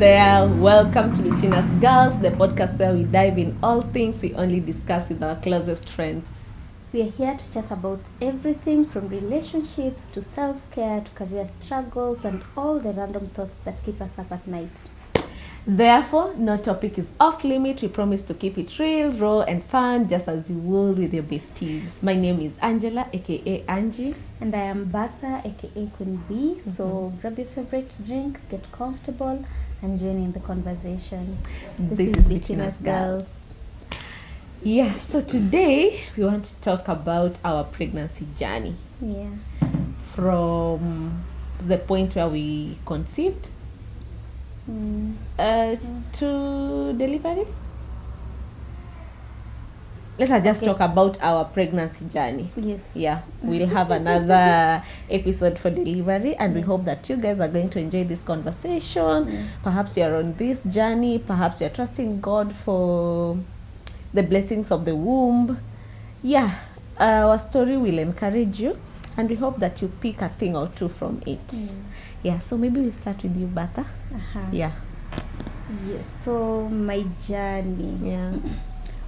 there. Welcome to Between Us Girls, the podcast where we dive in all things we only discuss with our closest friends. We are here to chat about everything from relationships to self-care to career struggles and all the random thoughts that keep us up at night. Therefore, no topic is off limit. We promise to keep it real, raw and fun, just as you would with your besties. My name is Angela, aka Angie. And I am Bertha, aka Queen B. So grab your favorite drink, get comfortable and join in the conversation. This is Between Us Girls. Yeah, so today we want to talk about our pregnancy journey. Yeah. From the point where we conceived to delivery. Let us just talk about our pregnancy journey. Yes. Yeah, we'll have another episode for delivery, and we hope that you guys are going to enjoy this conversation. Perhaps you are on this journey, perhaps you are trusting God for the blessings of the womb. Yeah, our story will encourage you, and we hope that you pick a thing or two from it. Yeah, so maybe we start with you, Bertha. Yeah. Yes, so my journey. Yeah.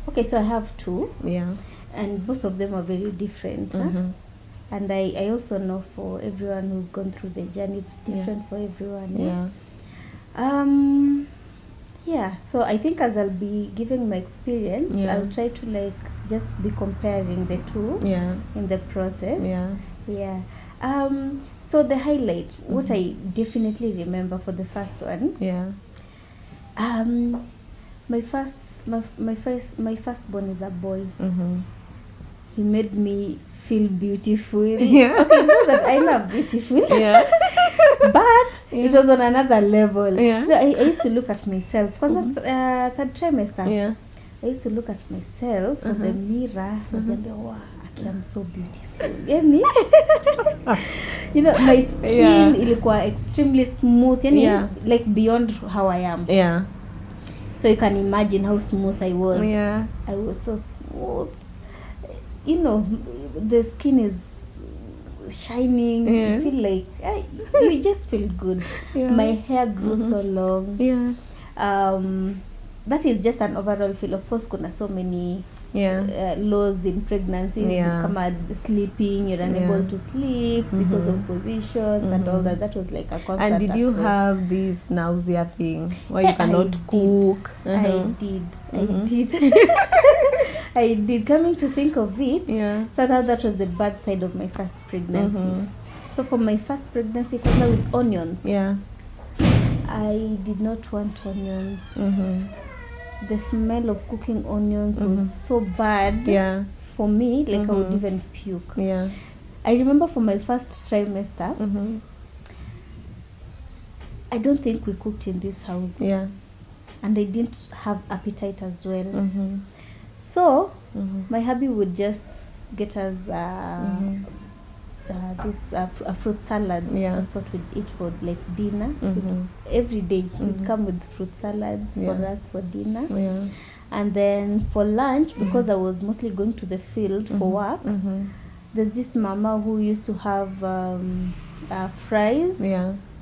Okay, so I have two. Yeah. And both of them are very different. And I also know for everyone who's gone through the journey, it's different for everyone. Yeah, so I think as I'll be giving my experience, I'll try to just be comparing the two in the process. Yeah. So the highlight, what I definitely remember for the first one. My firstborn is a boy. He made me feel beautiful. Okay, not that I love beautiful. But it was on another level. I used to look at myself because that's third trimester. I used to look at myself in the mirror and wow, I'm so beautiful. You know, my skin ilikuwa extremely smooth, like beyond how I am. So you can imagine how smooth I was. I was so smooth. You know, the skin is shining. You feel like you just feel good. My hair grew so long. That is just an overall feel. Of course, kuna so many laws in pregnancy. Come out sleeping, you're unable to sleep because of positions and all that. That was like a constant. And did you have this nausea thing where you cannot cook? I did. I did. Coming to think of it, so now that was the bad side of my first pregnancy. So for my first pregnancy, it was with onions. I did not want onions. The smell of cooking onions was so bad for me, like I would even puke. I remember for my first trimester, I don't think we cooked in this house. And I didn't have appetite as well. So my hubby would just get us a fruit salad. That's what we'd eat for like dinner. Every day we'd come with fruit salads for us for dinner. And then for lunch, because I was mostly going to the field for work, there's this mama who used to have fries.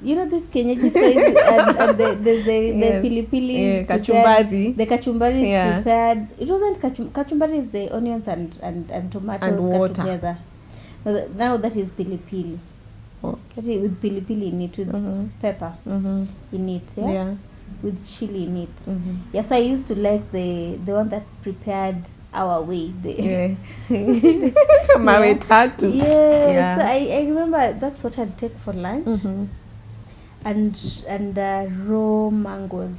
You know this Kenyaji fries and there's the pilipili kachumbari. The kachumbari is prepared. It wasn't kachumbari is the onions and tomatoes and water. Cut together. Now that is pilipili. That is with pilipili in it, with pepper in it, with chili in it. So I used to like the one that's prepared our way. So I remember that's what I'd take for lunch. And raw mangoes.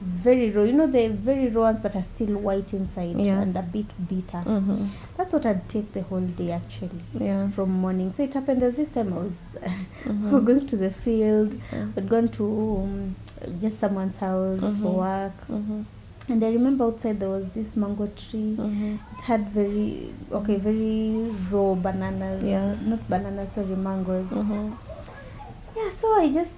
Very raw. You know, the very raw ones that are still white inside and a bit bitter. That's what I'd take the whole day actually. From morning. So it happened as this time I was going to the field. I'd gone to just someone's house for work. And I remember outside there was this mango tree. It had very raw bananas. Not bananas, sorry, mangoes. So I just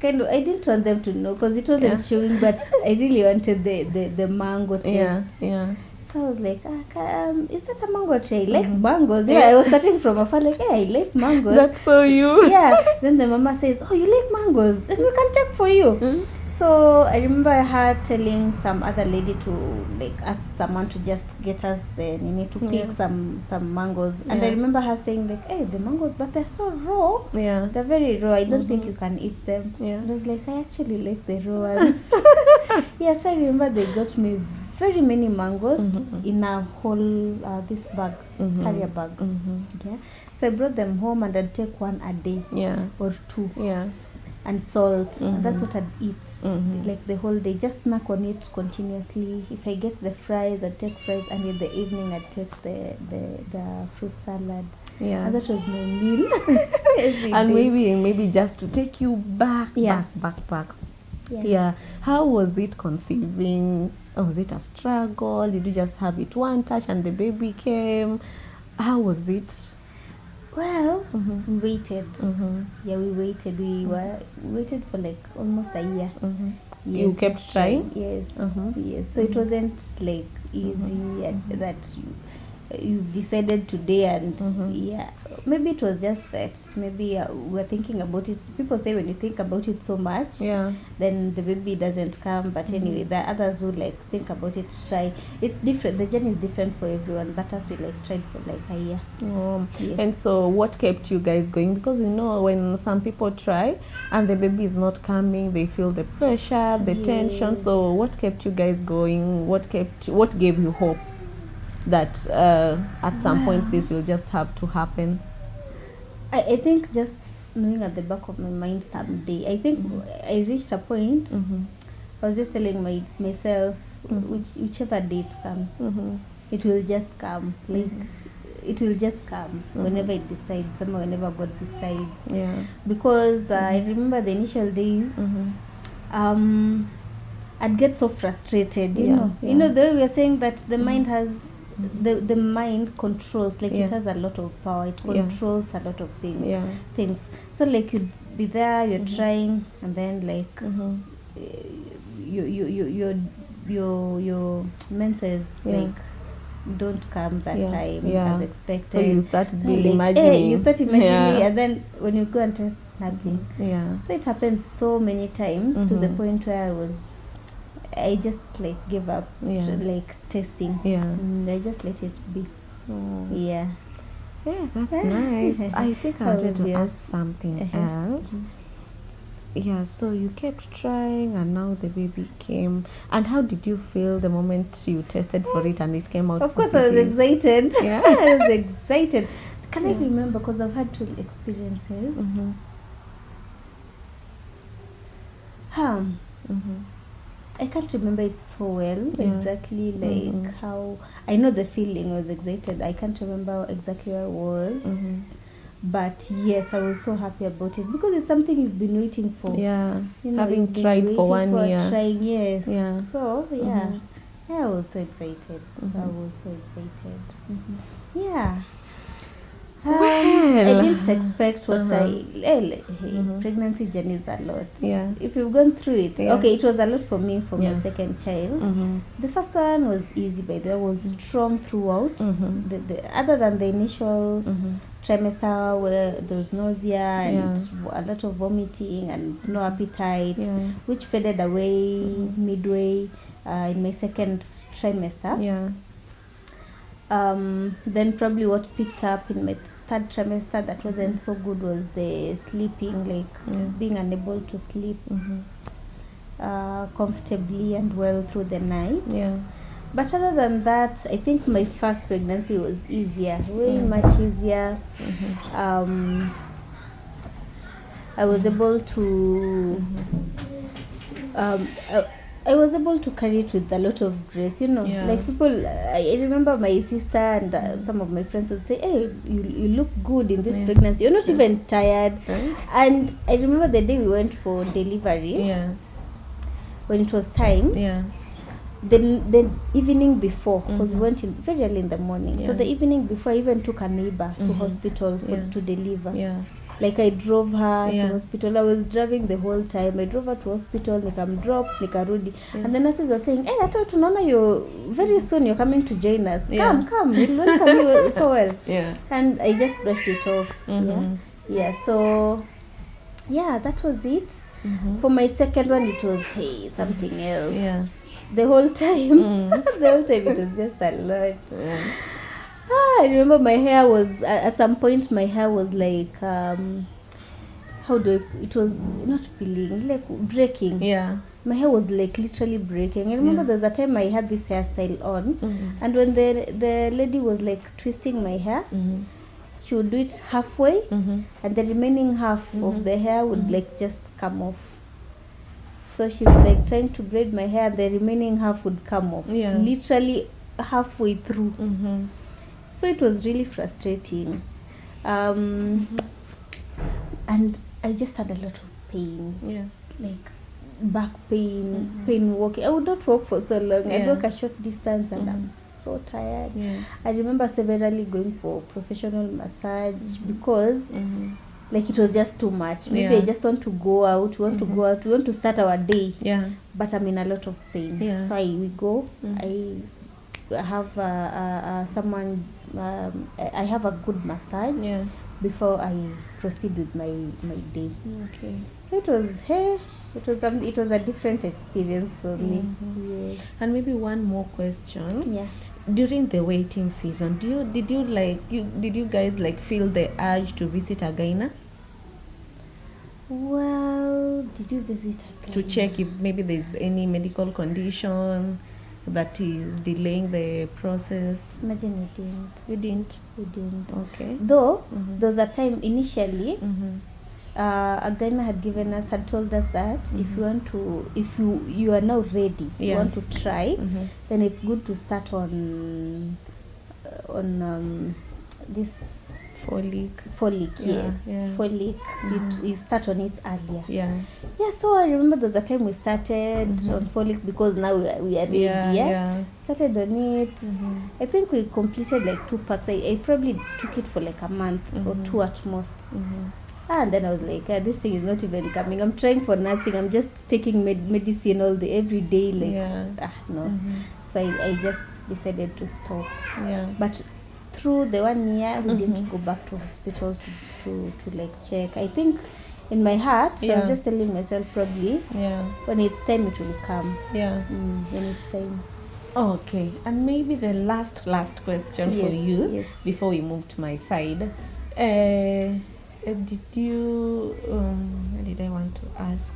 I didn't want them to know because it wasn't showing, but I really wanted the mango taste. So I was like, is that a mango tree? I like mangoes. I was starting from afar like, I like mangoes. That's so you. Then the mama says, oh, you like mangoes? Then we can check for you. So I remember her telling some other lady to like ask someone to just get us the nini to pick some mangoes, and I remember her saying like, hey, the mangoes, but they're so raw. They're very raw. I don't think you can eat them. And I was like, I actually like the raw ones. Yes, I remember they got me very many mangoes in a whole this bag, carrier bag. Yeah. So I brought them home and I'd take one a day or two. And salt. And that's what I'd eat like the whole day. Just snack on it continuously. If I get the fries, I'd take fries, and in the evening I'd take the fruit salad. And that was my meal. And maybe just to take you back. How was it conceiving? Was it a struggle? Did you just have it one touch and the baby came? How was it? Well, we waited. Yeah, we waited. We waited for like almost a year. Yes, you kept trying? Yes. Yes. So it wasn't like easy that you've decided today, and maybe it was just that maybe we're thinking about it. People say when you think about it so much, then the baby doesn't come. But anyway, there are others who like think about it, try. It's different. The journey is different for everyone. But us, we like tried for like a year. And so what kept you guys going? Because when some people try and the baby is not coming, they feel the pressure, the tension. So what kept you guys going? What gave you hope that at some point this will just have to happen? I think just knowing at the back of my mind someday. I think I reached a point. I was just telling myself, whichever date comes, it will just come. Like it will just come whenever it decides, whenever God decides. Because I remember the initial days. I'd get so frustrated. You know, the way we are saying that the mind has. The mind controls, like it has a lot of power. It controls a lot of things. So like you'd be there, you're trying, and then like your menses like don't come that time as expected. So you start imagining. You start imagining, and then when you go and test, nothing. So it happened so many times to the point where I just like give up like testing. I just let it be. Yeah, that's nice. I think I wanted to ask something else. So you kept trying and now the baby came. And how did you feel the moment you tested for it and it came out Of course positive? I was excited. I was excited. Can I remember, because I've had 2 experiences. I can't remember it so well exactly like how. I know the feeling. I was excited. I can't remember exactly where I was. But yes, I was so happy about it because it's something you've been waiting for. Having tried for 1 year. Trying, yes. So I was so excited. I was so excited. I didn't expect what pregnancy journey is a lot. If you've gone through it, okay, it was a lot for me for my second child. The first one was easy, by the way. I was strong throughout. The other than the initial trimester where there was nausea and a lot of vomiting and no appetite, which faded away midway in my second trimester. Then probably what picked up in my third trimester that wasn't so good was the sleeping, like being unable to sleep comfortably and well through the night. But other than that, I think my first pregnancy was easier, way much easier. I was able to I was able to carry it with a lot of grace, like people, I remember my sister and some of my friends would say, hey, you look good in this pregnancy, you're not even tired. And I remember the day we went for delivery, when it was time, the evening before, because we went in very early in the morning, so the evening before I even took a neighbor to hospital to deliver. Like I drove her to hospital. I was driving the whole time. I drove her to hospital, nikamdrop, nikarudi. And the nurses were saying, hey, hata tunaona you very soon you're coming to join us. Come, we'll welcome you so well. And I just brushed it off. So that was it. For my second one, it was something else. Yeah. The whole time, it was just a lot. Yeah. I remember my hair was at some point. My hair was like it was not peeling, like breaking. Yeah. My hair was like literally breaking. I remember there was a time I had this hairstyle on, and when the lady was like twisting my hair, she would do it halfway, and the remaining half of the hair would like just come off. So she's like trying to braid my hair, the remaining half would come off, literally halfway through. So it was really frustrating, and I just had a lot of pain, like back pain, pain walking. I would not walk for so long. I'd walk a short distance, and I'm so tired. I remember severally going for professional massage because like it was just too much. Maybe I just want to go out. We want to go out. We want to start our day. But I'm in a lot of pain. So we go. I have someone. I have a good massage before I proceed with my day. Okay. So it was it was a different experience for me. Yes. And maybe one more question. Yeah. During the waiting season, did you guys like feel the urge to visit a gyna? Well, did you visit a gyna? To check if maybe there's any medical condition that is delaying the process? Imagine we didn't. We didn't. We didn't. Okay. Though there was a time initially, a gyna had told us that if you are now ready, you want to try, then it's good to start on this folic, yes. Folic. You start on it earlier. So I remember there was a time we started on folic because now we are ready. Started on it. I think we completed like 2 packs. I probably took it for like a month or 2 at most. And then I was like, this thing is not even coming. I'm trying for nothing. I'm just taking medicine every day. Like, no. So I just decided to stop. But through the 1 year, we didn't go back to hospital to like check. I think in my heart, I was just telling myself probably when it's time, it will come. When it's time. Okay. And maybe the last question for you before we move to my side. Did you what did I want to ask?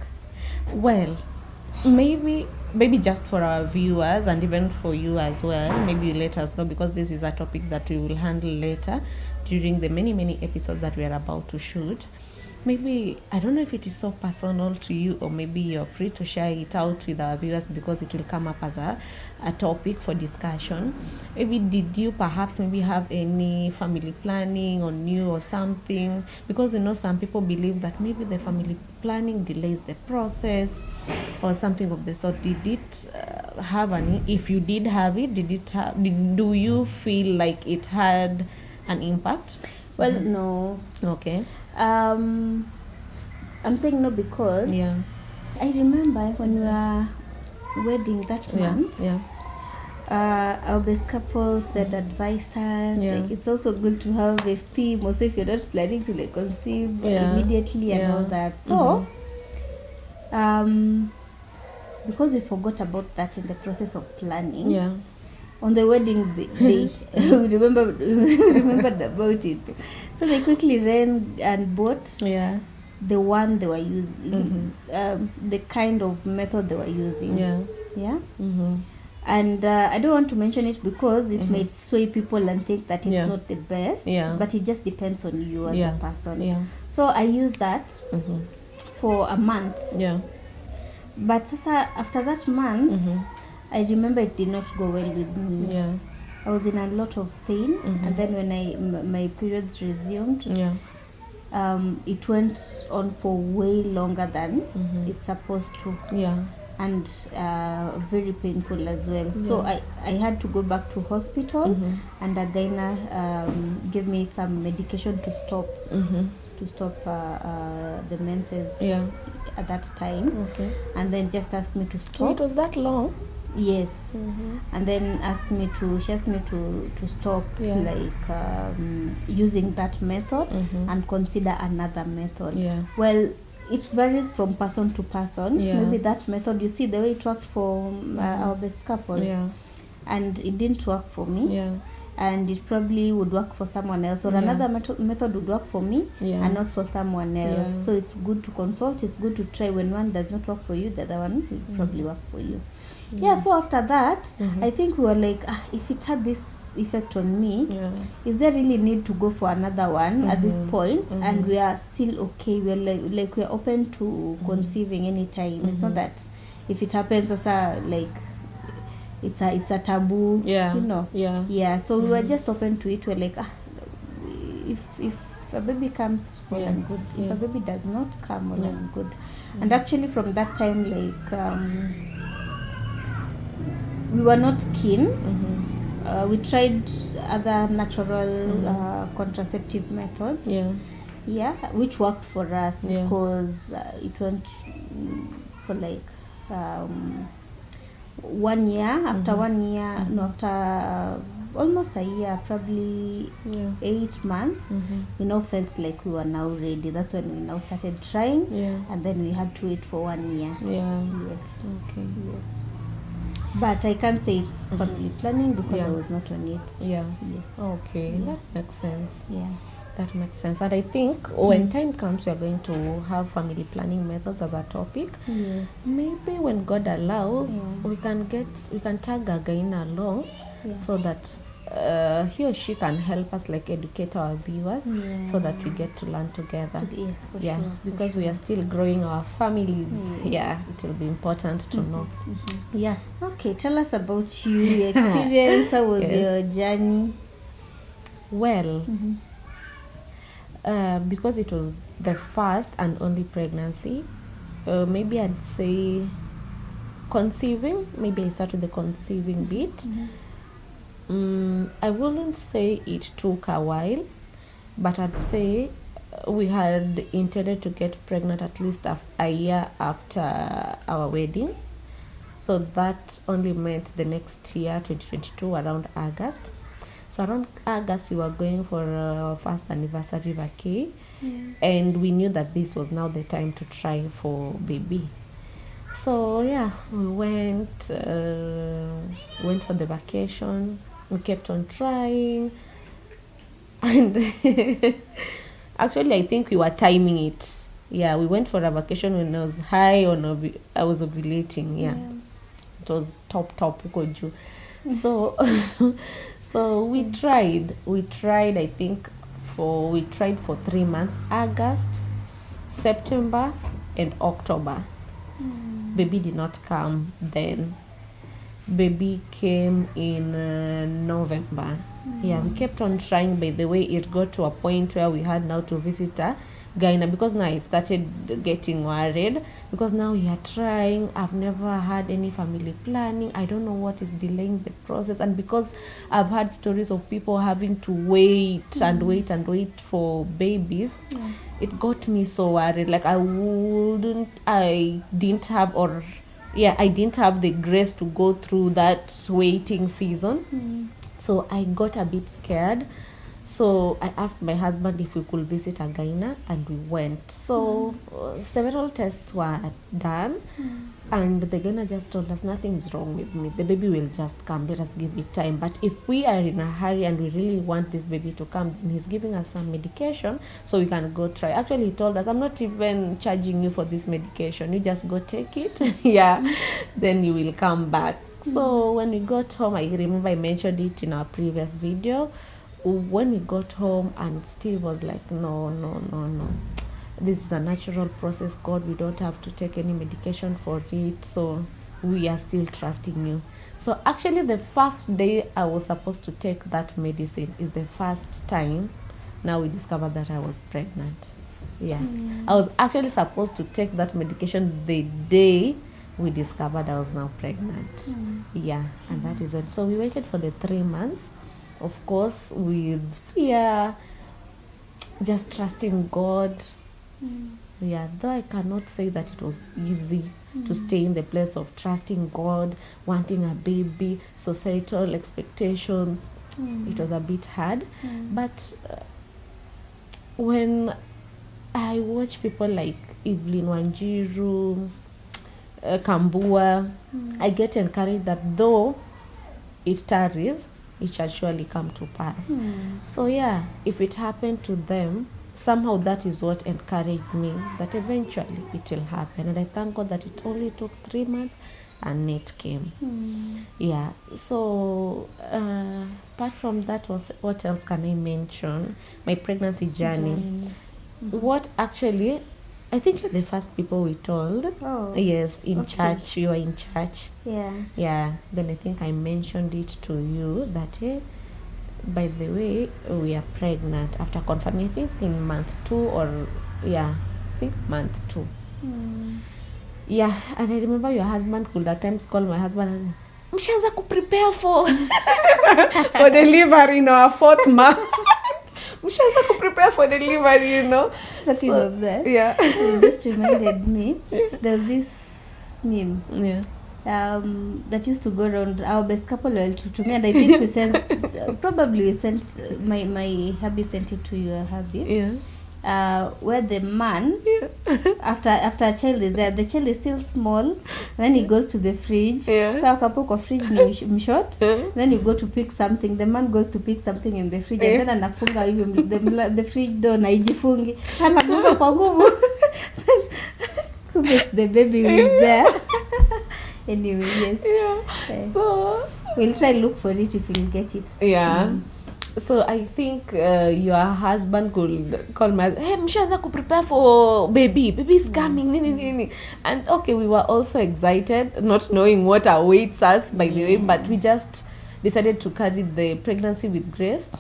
Well, maybe just for our viewers and even for you as well, maybe you let us know, because this is a topic that we will handle later during the many episodes that we are about to shoot. Maybe, I don't know if it is so personal to you, or maybe you're free to share it out with our viewers because it will come up as a topic for discussion. Maybe did you perhaps have any family planning on you or something? Because some people believe that maybe the family planning delays the process or something of the sort. Did it have if you did have it, do you feel like it had an impact? Well, no. Okay. I'm saying no because I remember when we were wedding that month, our best couples that advised us, like it's also good to have a theme, also if you're not planning to like conceive immediately and all that. So because we forgot about that in the process of planning, on the wedding day, we remembered about it. So they quickly ran and bought the one they were using, the kind of method they were using. And I don't want to mention it because it might sway people and think that it's not the best, but it just depends on you as a person. So I used that for a month. But after that month, I remember it did not go well with me. I was in a lot of pain, and then when my periods resumed, it went on for way longer than it's supposed to. And very painful as well. So I had to go back to hospital, and a gyna gave me some medication to stop the menses at that time, and then just asked me to stop. So it was that long? Yes. And then she asked me to stop like using that method and consider another method. Well, it varies from person to person. Maybe that method, you see the way it worked for our best couple, and it didn't work for me, and it probably would work for someone else, or another method would work for me and not for someone else. So it's good to consult, it's good to try. When one does not work for you, the other one will probably work for you. So after that, I think we were like, if it had this effect on me, is there really need to go for another one at this point? And we are still okay, we're like we're open to conceiving anytime. It's not that if it happens like it's a taboo, you know. So we were just open to it. We're like, if a baby comes, well and good. If a baby does not come, well and good. And actually from that time, like we were not keen. We tried other natural contraceptive methods, which worked for us, because it went for like 1 year. After 1 year, no, after almost a year, probably 8 months, we now felt like we were now ready. That's when we now started trying, and then we had to wait for 1 year. But I can't say it's family planning because I was not on it. That makes sense. That makes sense. And I think when time comes, we are going to have family planning methods as a topic. Maybe when God allows, we can tag a gyna along, so that he or she can help us, like, educate our viewers, so that we get to learn together. Because we are still growing our families. It will be important to know. Okay, tell us about you, your experience. How was your journey? Well, because it was the first and only pregnancy, maybe I'd say conceiving. Maybe I started the conceiving bit. I wouldn't say it took a while, but I'd say we had intended to get pregnant at least a year after our wedding. So that only meant the next year, 2022, around August. So around August, we were going for our first anniversary vacay, and we knew that this was now the time to try for baby. So we went for the vacation. We kept on trying, and actually I think we were timing it. We went for a vacation when I was high on I was ovulating. It was top huko juu. So we tried. I think we tried for 3 months: August, September, and October. Baby did not come then. Baby came in November. We kept on trying. By the way, it got to a point where we had now to visit a gyna, because now I started getting worried, because now we are trying. I've never had any family planning. I don't know what is delaying the process, and because I've heard stories of people having to wait and wait for babies, it got me so worried. Like I didn't have the grace to go through that waiting season. So I got a bit scared. So I asked my husband if we could visit a gyna, and we went. So several tests were done, and the gyna just told us nothing's wrong with me. The baby will just come. Let us give it time. But if we are in a hurry and we really want this baby to come, then he's giving us some medication so we can go try. Actually, he told us, I'm not even charging you for this medication. You just go take it. Then you will come back. So when we got home, I remember I mentioned it in our previous video. When we got home, and Steve was like, no, this is a natural process, God. We don't have to take any medication for it, so we are still trusting you. So actually the first day I was supposed to take that medicine is the first time now we discovered that I was pregnant. I was actually supposed to take that medication the day we discovered I was now pregnant. And that is it. So we waited for the 3 months, of course, with fear, just trusting God. Though I cannot say that it was easy to stay in the place of trusting God, wanting a baby, societal expectations. It was a bit hard. But when I watch people like Evelyn Wanjiru, Kambua. I get encouraged that though it tarries, it shall surely come to pass. So yeah, if it happened to them, somehow that is what encouraged me that eventually it will happen. And I thank God that it only took 3 months and it came. Yeah, so apart from that, what else can I mention? My pregnancy journey. What actually, I think you're the first people we told. Oh, yes, in church. We were in church. Yeah. Then I think I mentioned it to you that, hey, by the way, we are pregnant after confirming, I think in month 2 or, I think month 2. Yeah, and I remember your husband could at times call my husband and mshaanza prepare for for delivery in our 4th month. Mshaanza prepare for delivery, you know. Talking of that, it just reminded me. There's this meme. That used to go around. Our best couple loyal to me, and I think we sent probably we sent my hubby sent it to your hubby. Where the man after a child is there, the child is still small, then he goes to the fridge. So akapo fridge ni mshort. Then you go to pick something, the man goes to pick something in the fridge, and then anafunga the fridge door na ijifungi anagonga kwa nguvu. It's the baby who is there. Anyway, yes. So we'll try look for it if we'll get it. So I think your husband could call me, hey, mshaanza prepare for baby's coming, nini. And okay, we were also excited, not knowing what awaits us, by the way, but we just decided to carry the pregnancy with grace.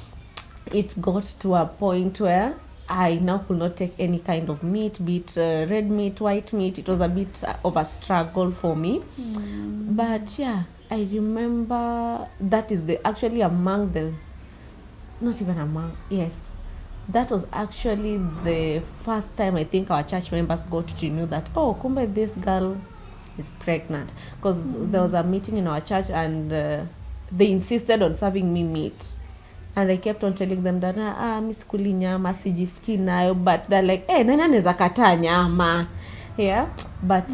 It got to a point where I now could not take any kind of meat, be it red meat, white meat. It was a bit of a struggle for me. But yeah, I remember that is actually among the, not even among, yes, that was actually the first time I think our church members got to know that, oh, kumbe this girl is pregnant. Because there was a meeting in our church and they insisted on serving me meat. And I kept on telling them that, miss kuli nyama, sijiski nayo, but they're like, nani anaweza kataa nyama? Yeah, but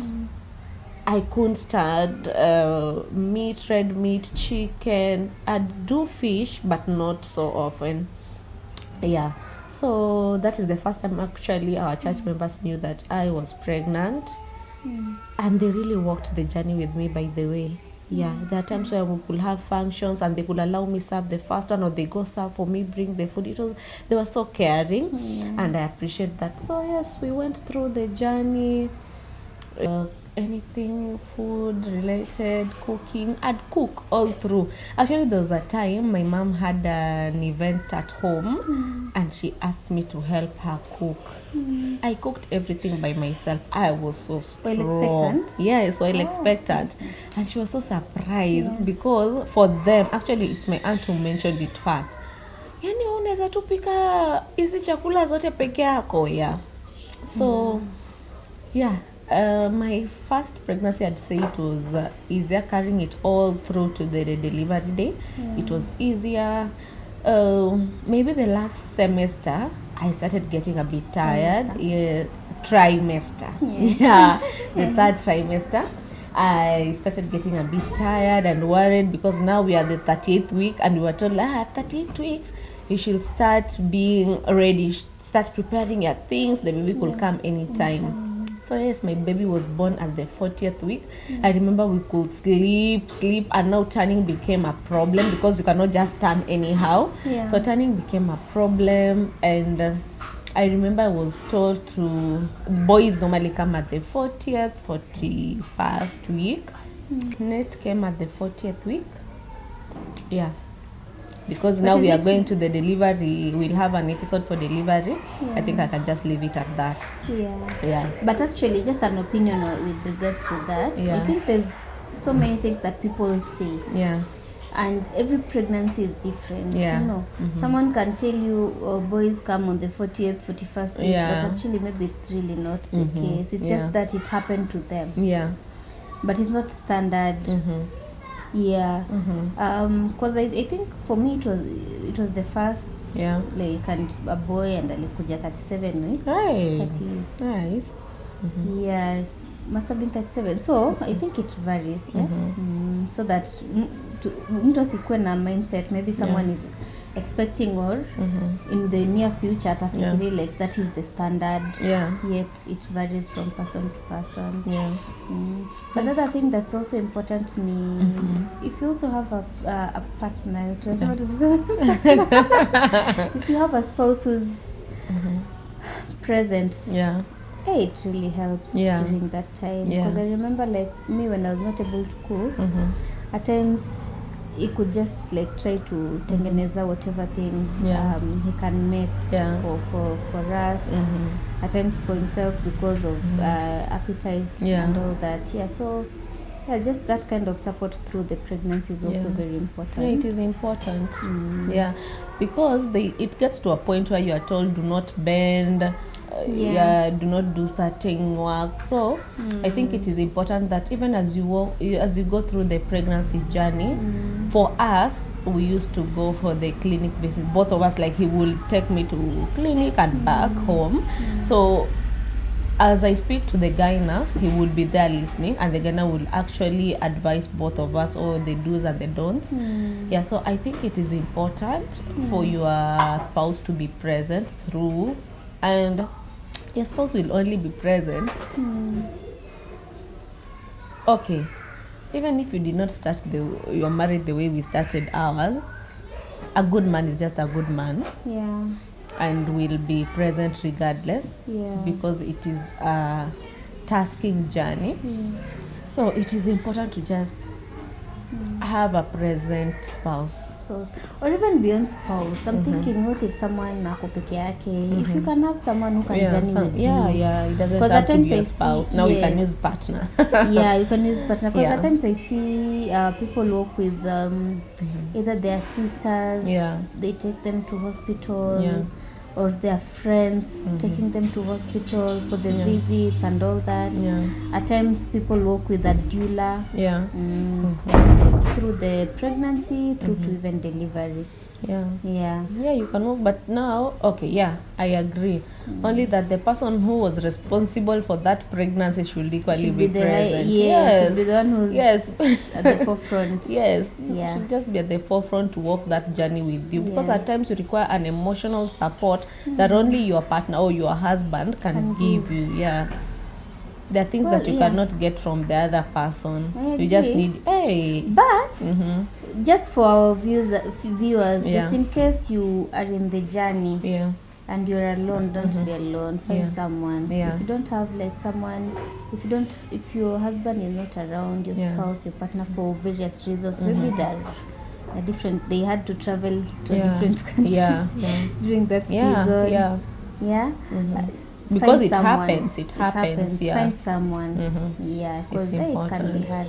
I couldn't stand meat, red meat, chicken. I'd do fish, but not so often. Yeah, so that is the first time actually our church members knew that I was pregnant. And they really walked the journey with me, by the way. Yeah, there are times where we could have functions and they could allow me serve the first one, or they go serve for me, bring the food. They were so caring, and I appreciate that. So yes, we went through the journey. Anything food related, cooking, I'd cook all through. Actually, there was a time my mom had an event at home and she asked me to help her cook. I cooked everything by myself. I was so strong. Well expectant? Yes, well expectant. And she was so surprised because for them, actually it's my aunt who mentioned it first. Yani unaweza tu pika hizi chakula zote peke yako, So yeah. My first pregnancy, I'd say it was easier, carrying it all through to the delivery day. It was easier. Maybe the last semester, I started getting a bit tired. Trimester. The 3rd trimester. I started getting a bit tired and worried because now we are the 38th week and we were told, 38 weeks, you should start being ready, start preparing your things, the baby could come anytime. So yes, my baby was born at the 40th week. I remember we could sleep, and now turning became a problem because you cannot just turn anyhow. So turning became a problem, and I remember I was told to, boys normally come at the 40th, 41st week. Nate came at the 40th week. Yeah. Because now we are going to the delivery, we'll have an episode for delivery. I think I can just leave it at that. But actually, just an opinion with regards to that. I think there's so many things that people say. And every pregnancy is different. You know, someone can tell you boys come on the 40th, 41st week, but actually maybe it's really not the case. It's just that it happened to them. But it's not standard. Yeah. Because I think for me it was the first, like, and a boy, and alikuja 37 weeks. Right. That is Nice. Yeah, must have been 37. So I think it varies, so that mtu asikuwe na mindset maybe someone is expecting or in the near future atafikiri like that is the standard. Yet it varies from person to person. But another thing that's also important ni if you also have a partner, if you have a spouse who's present, hey, it really helps during that time. Because I remember, like, me, when I was not able to cook, at times he could just like try to tengeneza whatever thing he can make for us. At times for himself because of appetite and all that. So just that kind of support through the pregnancy is also very important. It is important. Because it gets to a point where you are told do not bend, do not do certain work. So I think it is important that even as you go through the pregnancy journey, for us, we used to go for the clinic visit. Both of us, like, he will take me to clinic and back home. So as I speak to the gyna, he would be there listening, and the gyna will actually advise both of us all the do's and the don'ts. So I think it is important for your spouse to be present through, and your spouse will only be present. Okay, even if you did not start you're married the way we started ours, a good man is just a good man. And will be present regardless, because it is a tasking journey. So it is important to just have a present spouse. Or even beyond spouse. I'm thinking, what if someone ako peke yake? If you can have someone who can journey with you. It doesn't have to be a spouse. Now you can use partner. You can use partner. Because at times I see people work with either their sisters, they take them to hospital, or their friends taking them to hospital for the visits and all that. At times people work with a doula through the pregnancy, through to even delivery. You can work, but now, I agree. Only that the person who was responsible for that pregnancy should equally be present. Should be the one who's at the forefront. Should just be at the forefront to walk that journey with you. Because at times you require an emotional support that only your partner or your husband can give you. There are things that you cannot get from the other person. You just need, But just for our viewers, just in case you are in the journey and you're alone, don't be alone. Find someone. If you don't have like someone, if your husband is not around, your spouse, your partner, for various reasons, maybe they're different. They had to travel to a different country during that season. Because it happens. Find someone. Because it can be hard.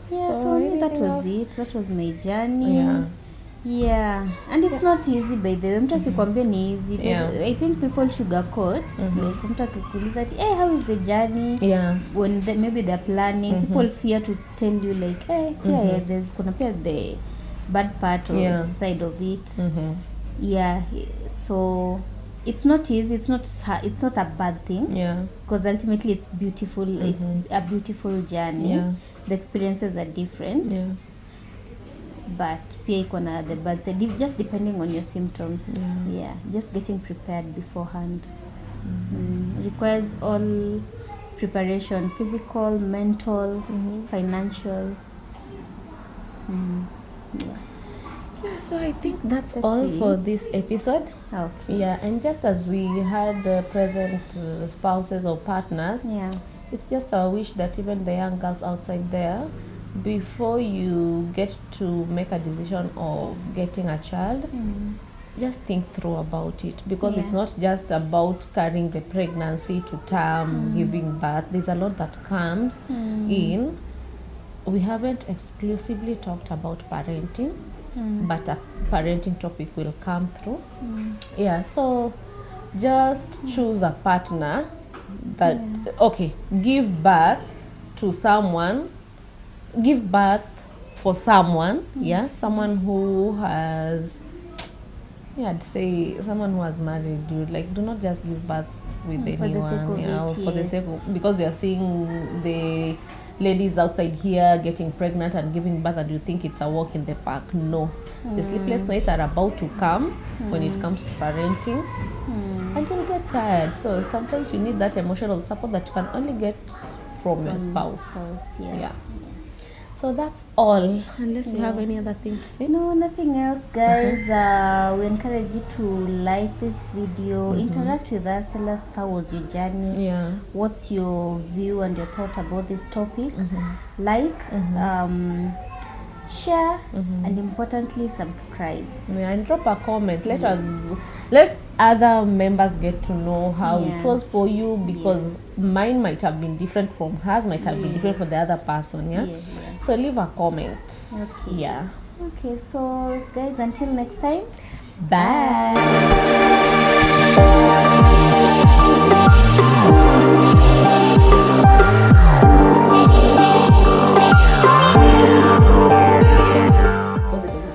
So that was it. That was my journey. And it's not easy, by the way. Mtu asikwambie ni easy. I think people sugarcoat. Like mtu akikuuliza ati, hey, how is the journey? When maybe they're planning, people fear to tell you like, hey, there's kuna pia the bad part or side of it. So it's not easy. It's not a bad thing. Because ultimately it's beautiful. It's a beautiful journey. The experiences are different. But pia iko na the bad side, just depending on your symptoms. Just getting prepared beforehand requires all preparation: physical, mental, financial. So I think that's all for this episode. And just as we had present spouses or partners, it's just our wish that even the young girls outside there, before you get to make a decision of getting a child, just think through about it, because it's not just about carrying the pregnancy to term, giving birth. There's a lot that comes in. We haven't exclusively talked about parenting, but a parenting topic will come through. So just choose a partner that give birth to someone give birth for someone, someone who has, I'd say someone who has married you. Like, do not just give birth with anyone, for the sake of, because you're seeing the ladies outside here getting pregnant and giving birth and you think it's a walk in the park. No. The sleepless nights are about to come when it comes to parenting, and you'll get tired. So sometimes you need that emotional support that you can only get from your spouse. So that's all, unless you have any other thing to say. No, nothing else, guys. We encourage you to like this video, interact with us, tell us how was your journey, what's your view and your thought about this topic. Like, share, and importantly, subscribe. And drop a comment. Let other members get to know how it was for you, because mine might have been different from hers, might have been different from the other person. So leave a comment. Okay, so guys, until next time, bye.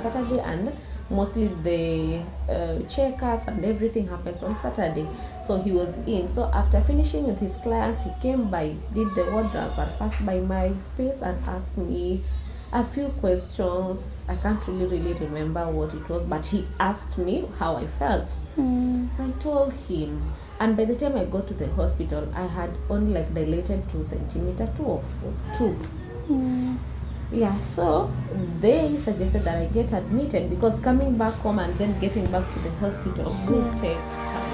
Saturday, and mostly the checkups and everything happens on Saturday. So he was in. So after finishing with his clients, he came by, did the ward rounds, and passed by my space and asked me a few questions. I can't really remember what it was, but he asked me how I felt. So I told him, and by the time I got to the hospital, I had only like dilated 2 centimeter, 2. So they suggested that I get admitted, because coming back home and then getting back to the hospital will take time.